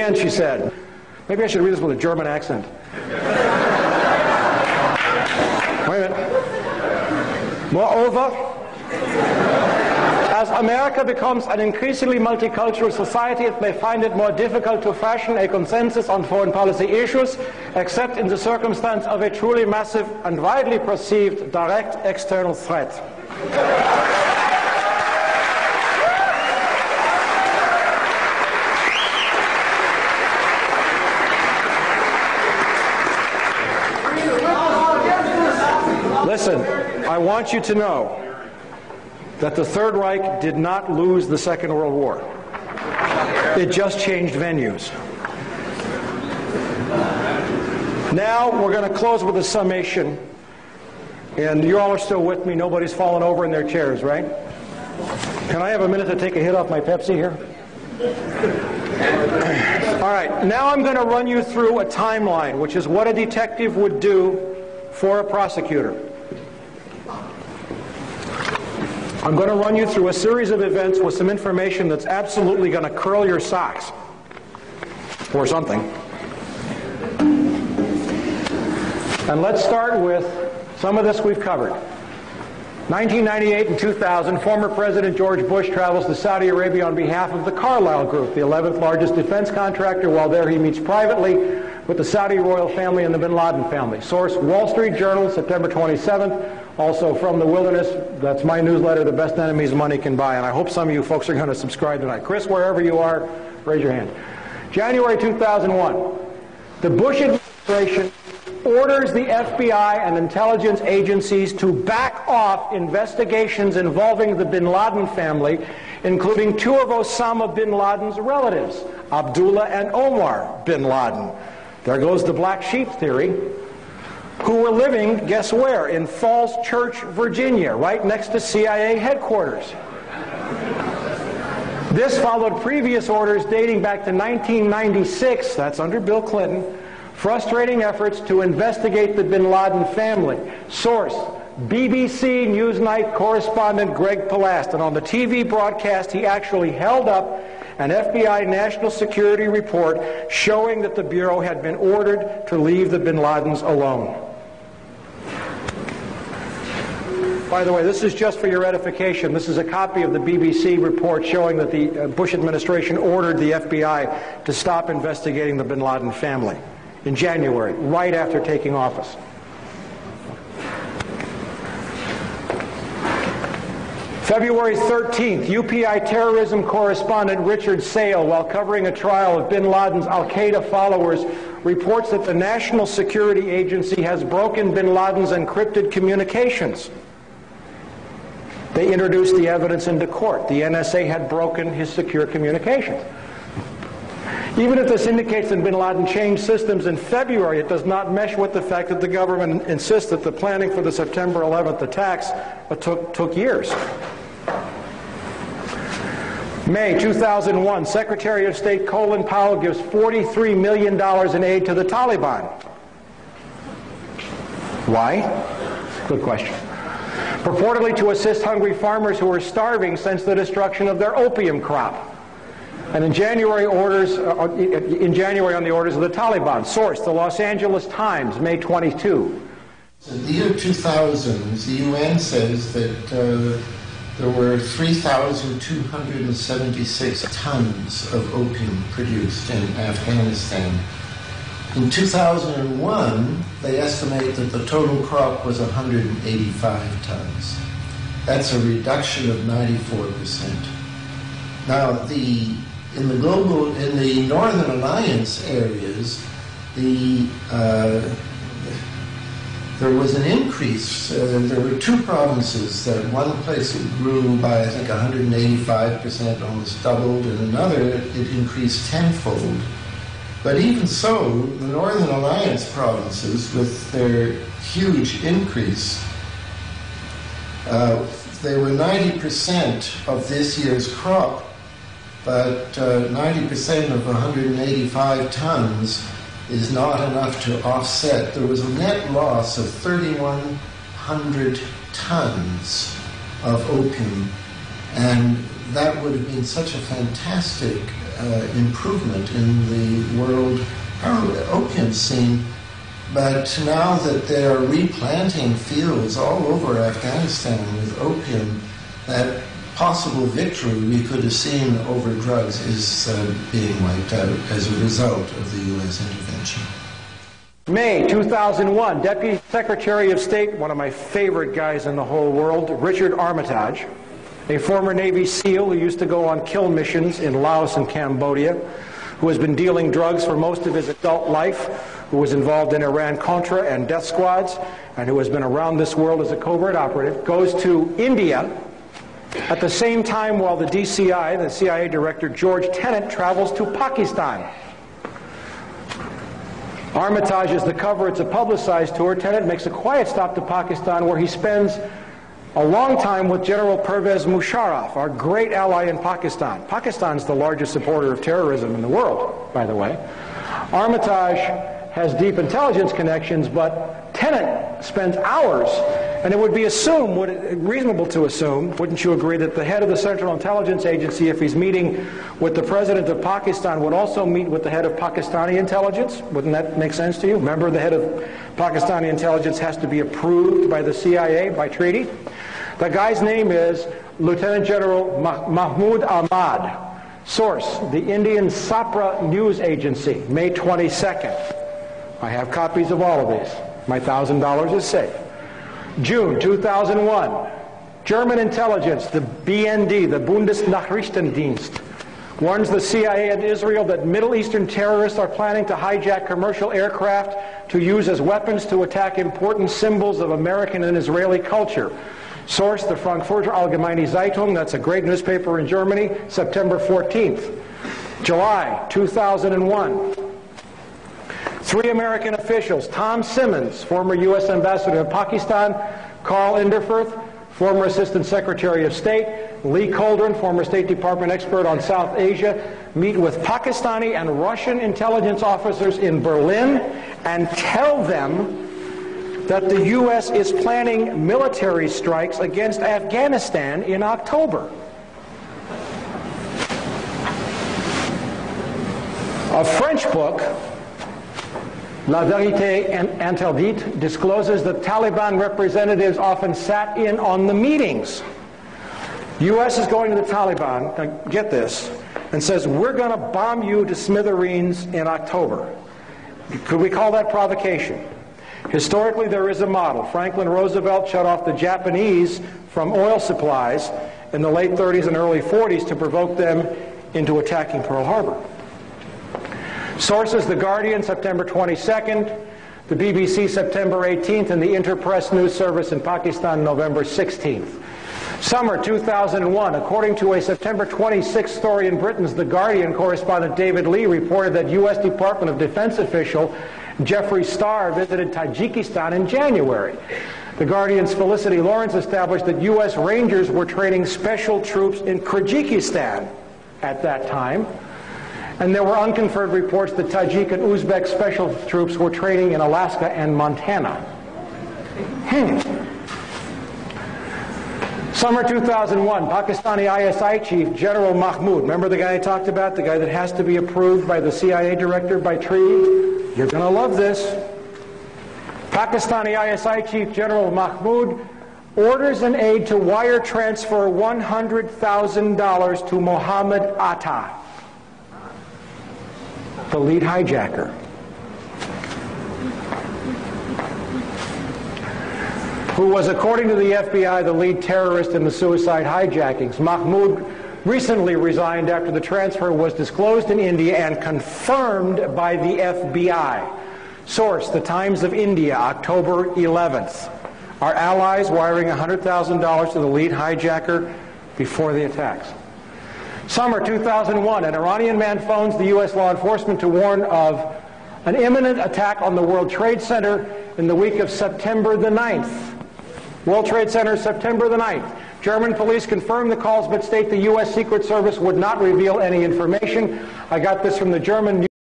again, she said. Maybe I should read this with a German accent. Wait a minute. Moreover, as America becomes an increasingly multicultural society, it may find it more difficult to fashion a consensus on foreign policy issues, except in the circumstance of a truly massive and widely perceived direct external threat. Listen, I want you to know that the Third Reich did not lose the Second World War. It just changed venues. Now we're going to close with a summation. And you all are still with me. Nobody's fallen over in their chairs, right? Can I have a minute to take a hit off my Pepsi here? All right, now I'm going to run you through a timeline, which is what a detective would do for a prosecutor. I'm going to run you through a series of events with some information that's absolutely going to curl your socks. Or something. And let's start with some of this we've covered. 1998 and 2000, former President George Bush travels to Saudi Arabia on behalf of the Carlyle Group, the 11th largest defense contractor. While there, he meets privately with the Saudi royal family and the bin Laden family. Source, Wall Street Journal, September 27th. Also from The Wilderness, that's my newsletter, The Best Enemies Money Can Buy. And I hope some of you folks are going to subscribe tonight. Chris, wherever you are, raise your hand. January 2001, the Bush administration orders the FBI and intelligence agencies to back off investigations involving the bin Laden family, including two of Osama bin Laden's relatives, Abdullah and Omar bin Laden. There goes the black sheep theory, who were living, guess where? In Falls Church, Virginia, right next to CIA headquarters. This followed previous orders dating back to 1996, that's under Bill Clinton, frustrating efforts to investigate the bin Laden family. Source, BBC Newsnight correspondent Greg Palast. And on the TV broadcast, he actually held up an FBI national security report showing that the Bureau had been ordered to leave the bin Ladens alone. By the way, this is just for your edification. This is a copy of the BBC report showing that the Bush administration ordered the FBI to stop investigating the bin Laden family in January, right after taking office. February 13th, UPI terrorism correspondent Richard Sale, while covering a trial of bin Laden's al-Qaeda followers, reports that the National Security Agency has broken bin Laden's encrypted communications. They introduced the evidence into court. The NSA had broken his secure communications. Even if this indicates that bin Laden changed systems in February, it does not mesh with the fact that the government insists that the planning for the September 11th attacks took years. May 2001, Secretary of State Colin Powell gives $43 million in aid to the Taliban. Why? Good question. Purportedly to assist hungry farmers who are starving since the destruction of their opium crop. And in January, on the orders of the Taliban. Source, the Los Angeles Times, May 22. In the year 2000, the UN says that there were 3,276 tons of opium produced in Afghanistan. In 2001, they estimate that the total crop was 185 tons. That's a reduction of 94%. Now, in the Northern Alliance areas, there was an increase. There were two provinces that one place it grew by, I think, 185%, almost doubled, and another it increased tenfold. But even so, the Northern Alliance provinces, with their huge increase, they were 90% of this year's crop, but 90% of 185 tons is not enough to offset. There was a net loss of 3,100 tons of opium And that would have been such a fantastic improvement in the world opium scene. But now that they are replanting fields all over Afghanistan with opium, that possible victory we could have seen over drugs is being wiped out as a result of the U.S. intervention. May 2001, Deputy Secretary of State, one of my favorite guys in the whole world, Richard Armitage, a former Navy SEAL who used to go on kill missions in Laos and Cambodia, who has been dealing drugs for most of his adult life, who was involved in Iran-Contra and death squads, and who has been around this world as a covert operative, goes to India at the same time while the DCI, the CIA director, George Tenet, travels to Pakistan. Armitage is the cover. It's a publicized tour. Tenet makes a quiet stop to Pakistan where he spends a long time with General Pervez Musharraf, our great ally in Pakistan. Pakistan's the largest supporter of terrorism in the world, by the way. Armitage has deep intelligence connections, but Tenet spends hours, and it would be assumed, reasonable to assume, wouldn't you agree, that the head of the Central Intelligence Agency, if he's meeting with the president of Pakistan, would also meet with the head of Pakistani intelligence? Wouldn't that make sense to you? Remember, the head of Pakistani intelligence has to be approved by the CIA by treaty. The guy's name is Lieutenant General Mahmood Ahmad. Source, the Indian Sapra News Agency, May 22nd. I have copies of all of these. My $1,000 is safe. June 2001, German intelligence, the BND, the Bundesnachrichtendienst, warns the CIA and Israel that Middle Eastern terrorists are planning to hijack commercial aircraft to use as weapons to attack important symbols of American and Israeli culture. Source, the Frankfurter Allgemeine Zeitung, that's a great newspaper in Germany, September 14th. July 2001. 3 American officials, Tom Simmons, former U.S. ambassador to Pakistan, Carl Inderfurth, former Assistant Secretary of State, Lee Coldren, former State Department expert on South Asia, meet with Pakistani and Russian intelligence officers in Berlin and tell them that the U.S. is planning military strikes against Afghanistan in October. A French book, La Vérité Interdite, discloses that Taliban representatives often sat in on the meetings. U.S. is going to the Taliban, now get this, and says, we're going to bomb you to smithereens in October. Could we call that provocation? Historically, there is a model. Franklin Roosevelt shut off the Japanese from oil supplies in the late 30s and early 40s to provoke them into attacking Pearl Harbor. Sources, The Guardian, September 22nd, the BBC, September 18th, and the Interpress News Service in Pakistan, November 16th. Summer 2001, according to a September 26th story in Britain's The Guardian, correspondent David Lee reported that U.S. Department of Defense official Jeffrey Starr visited Tajikistan in January. The Guardian's Felicity Lawrence established that U.S. Rangers were training special troops in Kyrgyzstan at that time. And there were unconfirmed reports that Tajik and Uzbek special troops were training in Alaska and Montana. Summer 2001, Pakistani ISI chief General Mahmoud, remember the guy I talked about, the guy that has to be approved by the CIA director by treaty? You're going to love this. Pakistani ISI chief General Mahmoud orders an aide to wire transfer $100,000 to Mohammed Atta, the lead hijacker, who was, according to the FBI, the lead terrorist in the suicide hijackings. Mahmoud recently resigned after the transfer was disclosed in India and confirmed by the FBI. Source, The Times of India, October 11th. Our allies wiring $100,000 to the lead hijacker before the attacks. Summer 2001, an Iranian man phones the U.S. law enforcement to warn of an imminent attack on the World Trade Center in the week of September the 9th. World Trade Center, September the 9th. German police confirmed the calls but state the U.S. Secret Service would not reveal any information. I got this from the German